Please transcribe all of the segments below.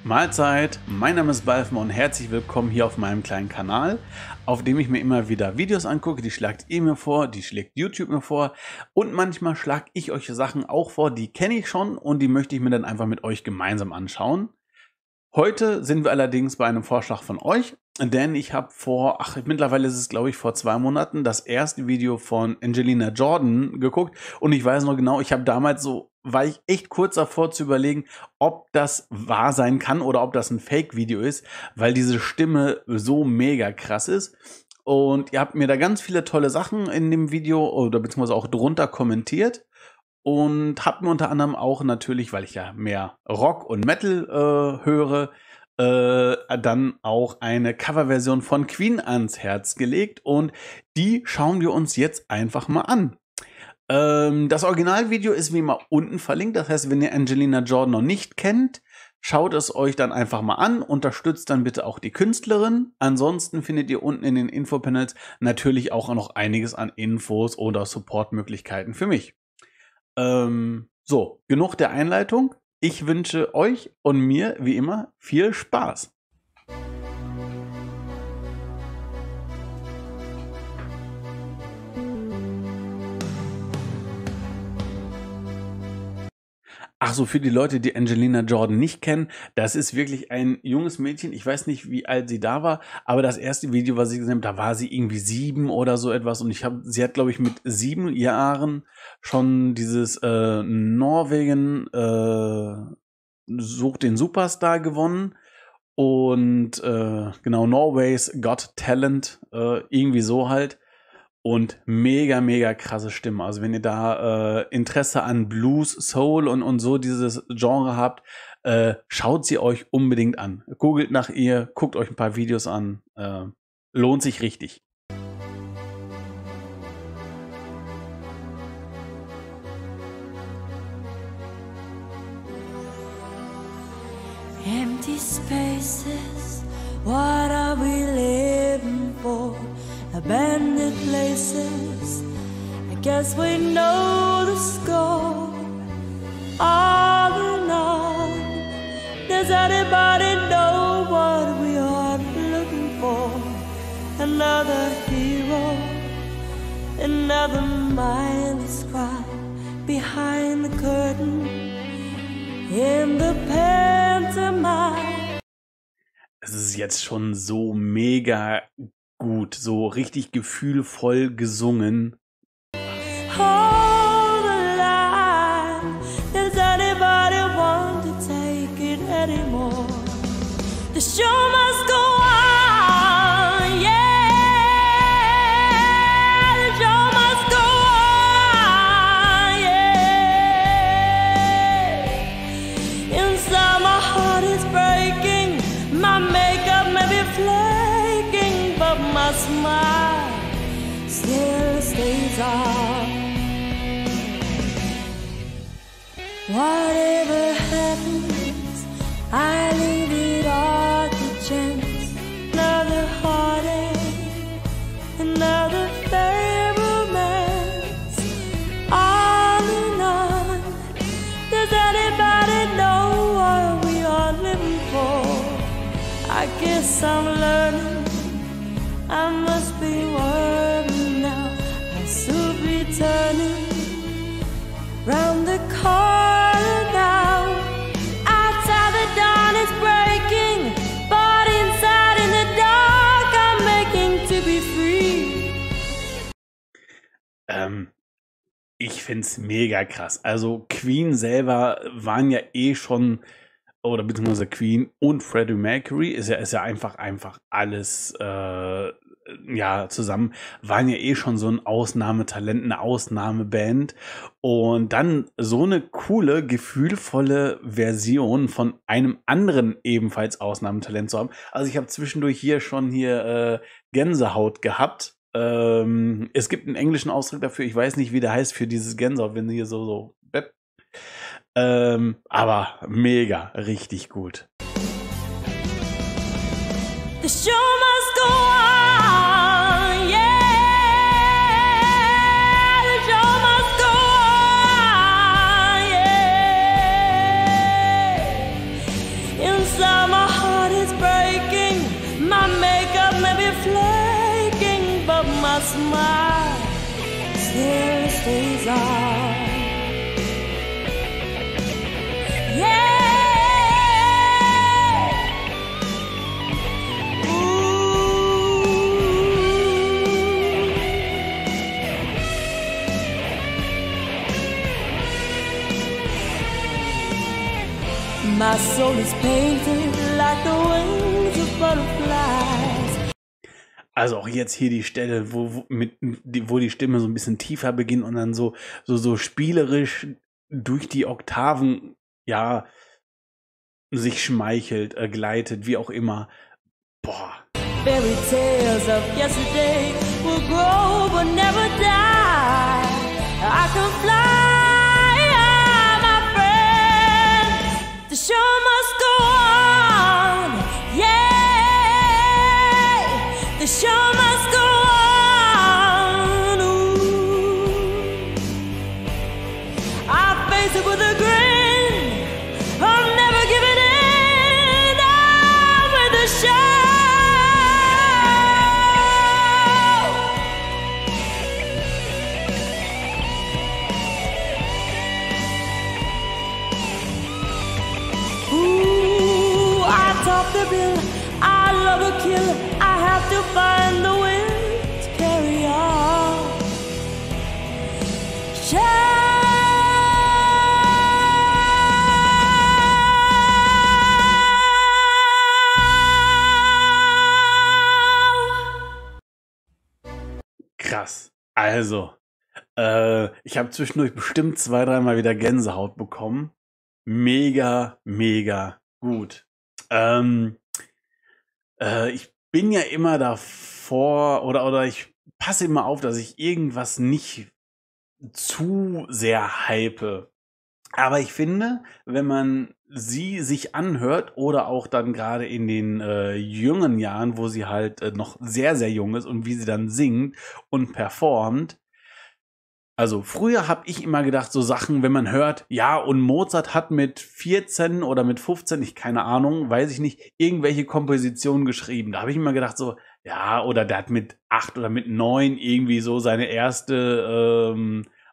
Mahlzeit, mein Name ist Balfen und herzlich willkommen hier auf meinem kleinen Kanal, auf dem ich mir immer wieder Videos angucke, die schlagt ihr mir vor, die schlägt YouTube mir vor und manchmal schlage ich euch Sachen auch vor, die kenne ich schon und die möchte ich mir dann einfach mit euch gemeinsam anschauen. Heute sind wir allerdings bei einem Vorschlag von euch, denn ich habe mittlerweile ist es glaube ich vor 2 Monaten das erste Video von Angelina Jordan geguckt und ich weiß noch genau, ich habe damals war ich echt kurz davor zu überlegen, ob das wahr sein kann oder ob das ein Fake-Video ist, weil diese Stimme so mega krass ist. Und ihr habt mir da ganz viele tolle Sachen in dem Video oder beziehungsweise auch drunter kommentiert. Und habt mir unter anderem auch natürlich, weil ich ja mehr Rock und Metal höre, dann auch eine Coverversion von Queen ans Herz gelegt. Und die schauen wir uns jetzt einfach mal an. Das Originalvideo ist wie immer unten verlinkt. Das heißt, wenn ihr Angelina Jordan noch nicht kennt, schaut es euch dann einfach mal an. Unterstützt dann bitte auch die Künstlerin. Ansonsten findet ihr unten in den Infopanels natürlich auch noch einiges an Infos oder Supportmöglichkeiten für mich. So, genug der Einleitung. Ich wünsche euch und mir wie immer viel Spaß. Ach so, für die Leute, die Angelina Jordan nicht kennen, das ist wirklich ein junges Mädchen. Ich weiß nicht, wie alt sie da war, aber das erste Video, was ich gesehen habe, da war sie irgendwie 7 oder so etwas. Und sie hat, glaube ich, mit 7 Jahren schon dieses Norwegen sucht den Superstar gewonnen. Und genau, Norway's Got Talent, irgendwie so halt. Und mega, mega krasse Stimme. Also wenn ihr da Interesse an Blues, Soul und so dieses Genre habt, schaut sie euch unbedingt an. Googelt nach ihr, guckt euch ein paar Videos an. Lohnt sich richtig. Empty spaces, what are we living for? Abandoned places, I guess we know the score. All in all, does anybody know what we are looking for? Another hero, another mindless cry behind the curtain in the pantomime. Es ist jetzt schon so mega gut, so richtig gefühlvoll gesungen. Hold the line. Does anybody want to take it anymore? The show must go on, yeah. The show must go on, yeah. Inside my heart is breaking, my makeup may be flaking, but my smile still stays on. Whatever happens, I leave it all to chance. Another heartache, another failed romance. On and on. Does anybody know what we are living for? I guess I'm learning, I must be working now. I'll soon be turning round the corner now. Outside the dawn is breaking, but inside in the dark I'm making to be free. Ich find's mega krass. Also Queen selber waren ja schon, oder beziehungsweise Queen und Freddie Mercury ist ja einfach alles zusammen, waren ja schon so ein Ausnahmetalent, eine Ausnahmeband und dann so eine coole, gefühlvolle Version von einem anderen ebenfalls Ausnahmetalent zu haben. Also ich habe zwischendurch schon Gänsehaut gehabt. Es gibt einen englischen Ausdruck dafür, ich weiß nicht, wie der heißt für dieses Gänsehaut, wenn sie hier so aber mega, richtig gut. The show must go on, yeah. The show must go on, yeah. Inside care stays on. My soul is painted like the wings of butterflies. Also auch jetzt hier die Stelle, wo die Stimme so ein bisschen tiefer beginnt und dann so spielerisch durch die Oktaven, ja, sich schmeichelt, gleitet, wie auch immer. Boah. Fairy tales of yesterday will grow but never die. I can fly, my friend. The show must go on. Yeah, the show must go on. Ooh. I face it with a grin. I'm never giving in. I'm with the show. Top the bill, I love to kill. I have to find the will to carry on. Krass. Also, ich habe zwischendurch bestimmt 2-3 Mal wieder Gänsehaut bekommen. Mega, mega gut. Ich bin ja immer davor oder ich passe immer auf, dass ich irgendwas nicht zu sehr hype. Aber ich finde, wenn man sie sich anhört oder auch dann gerade in den jungen Jahren, wo sie halt noch sehr, sehr jung ist und wie sie dann singt und performt. Also früher habe ich immer gedacht, so Sachen, wenn man hört, ja, und Mozart hat mit 14 oder mit 15, ich keine Ahnung, weiß ich nicht, irgendwelche Kompositionen geschrieben. Da habe ich immer gedacht so, ja, oder der hat mit 8 oder mit 9 irgendwie so seine erste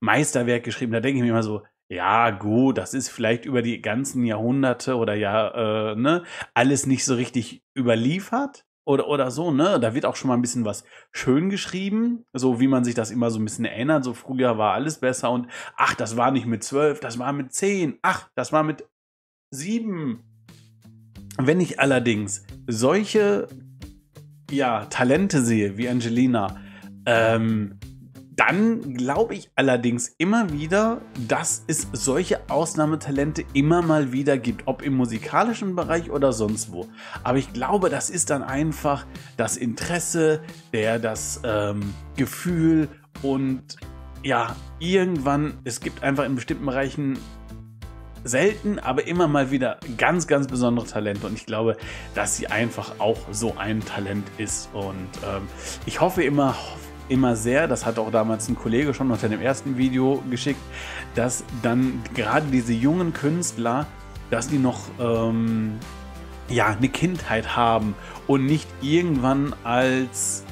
Meisterwerk geschrieben. Da denke ich mir immer so, ja gut, das ist vielleicht über die ganzen Jahrhunderte oder ja, ne, alles nicht so richtig überliefert. Oder so, ne? Da wird auch schon mal ein bisschen was schön geschrieben, so wie man sich das immer so ein bisschen erinnert. So früher war alles besser und ach, das war nicht mit 12, das war mit 10, ach, das war mit 7. Wenn ich allerdings solche, ja, Talente sehe, wie Angelina, dann glaube ich allerdings immer wieder, dass es solche Ausnahmetalente immer mal wieder gibt, ob im musikalischen Bereich oder sonst wo. Aber ich glaube, das ist dann einfach das Interesse, das Gefühl und ja, irgendwann, es gibt einfach in bestimmten Bereichen selten, aber immer mal wieder ganz, ganz besondere Talente und ich glaube, dass sie einfach auch so ein Talent ist und ich hoffe immer sehr, das hat auch damals ein Kollege schon unter dem ersten Video geschickt, dass dann gerade diese jungen Künstler, dass die noch ja, eine Kindheit haben und nicht irgendwann als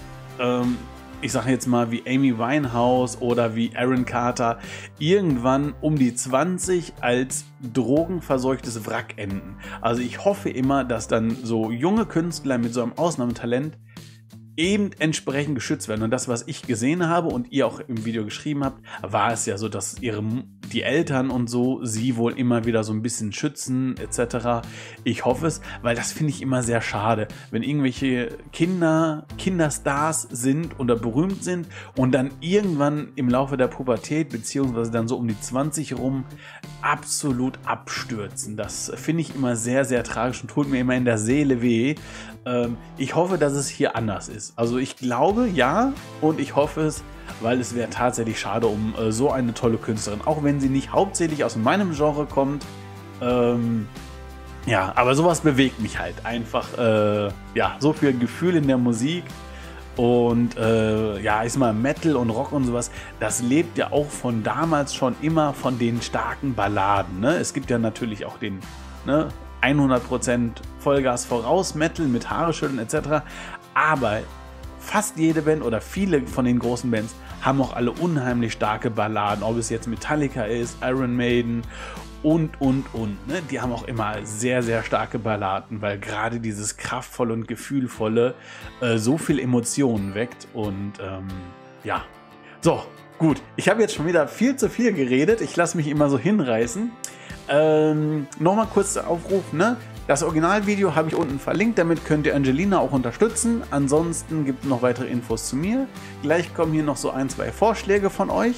ich sage jetzt mal wie Amy Winehouse oder wie Aaron Carter irgendwann um die 20 als drogenverseuchtes Wrack enden. Also ich hoffe immer, dass dann so junge Künstler mit so einem Ausnahmetalent eben entsprechend geschützt werden. Und das, was ich gesehen habe und ihr auch im Video geschrieben habt, war es ja so, dass die Eltern und so sie wohl immer wieder so ein bisschen schützen etc. Ich hoffe es, weil das finde ich immer sehr schade, wenn irgendwelche Kinderstars sind oder berühmt sind und dann irgendwann im Laufe der Pubertät beziehungsweise dann so um die 20 rum absolut abstürzen. Das finde ich immer sehr, sehr tragisch und tut mir immer in der Seele weh. Ich hoffe, dass es hier anders ist. Also ich glaube, ja, und ich hoffe es, weil es wäre tatsächlich schade um so eine tolle Künstlerin, auch wenn sie nicht hauptsächlich aus meinem Genre kommt. Ja, aber sowas bewegt mich halt einfach. Ja, so viel Gefühl in der Musik. Und ja, ich sag mal, Metal und Rock und sowas, das lebt ja auch von damals schon immer von den starken Balladen. Ne? Es gibt ja natürlich auch den 100% Vollgas voraus Metal mit Haare schütteln etc. Aber fast jede Band oder viele von den großen Bands haben auch alle unheimlich starke Balladen, ob es jetzt Metallica ist, Iron Maiden und. Ne? Die haben auch immer sehr, sehr starke Balladen, weil gerade dieses kraftvolle und gefühlvolle so viel Emotionen weckt und ja. So, gut. Ich habe jetzt schon wieder viel zu viel geredet. Ich lasse mich immer so hinreißen. Nochmal kurz der Aufruf, ne? Das Originalvideo habe ich unten verlinkt, damit könnt ihr Angelina auch unterstützen. Ansonsten gibt es noch weitere Infos zu mir. Gleich kommen hier noch so 1, 2 Vorschläge von euch.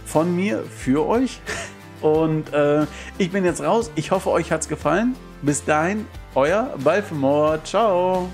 Von mir für euch. Und ich bin jetzt raus. Ich hoffe, euch hat es gefallen. Bis dahin, euer Balfemore. Ciao.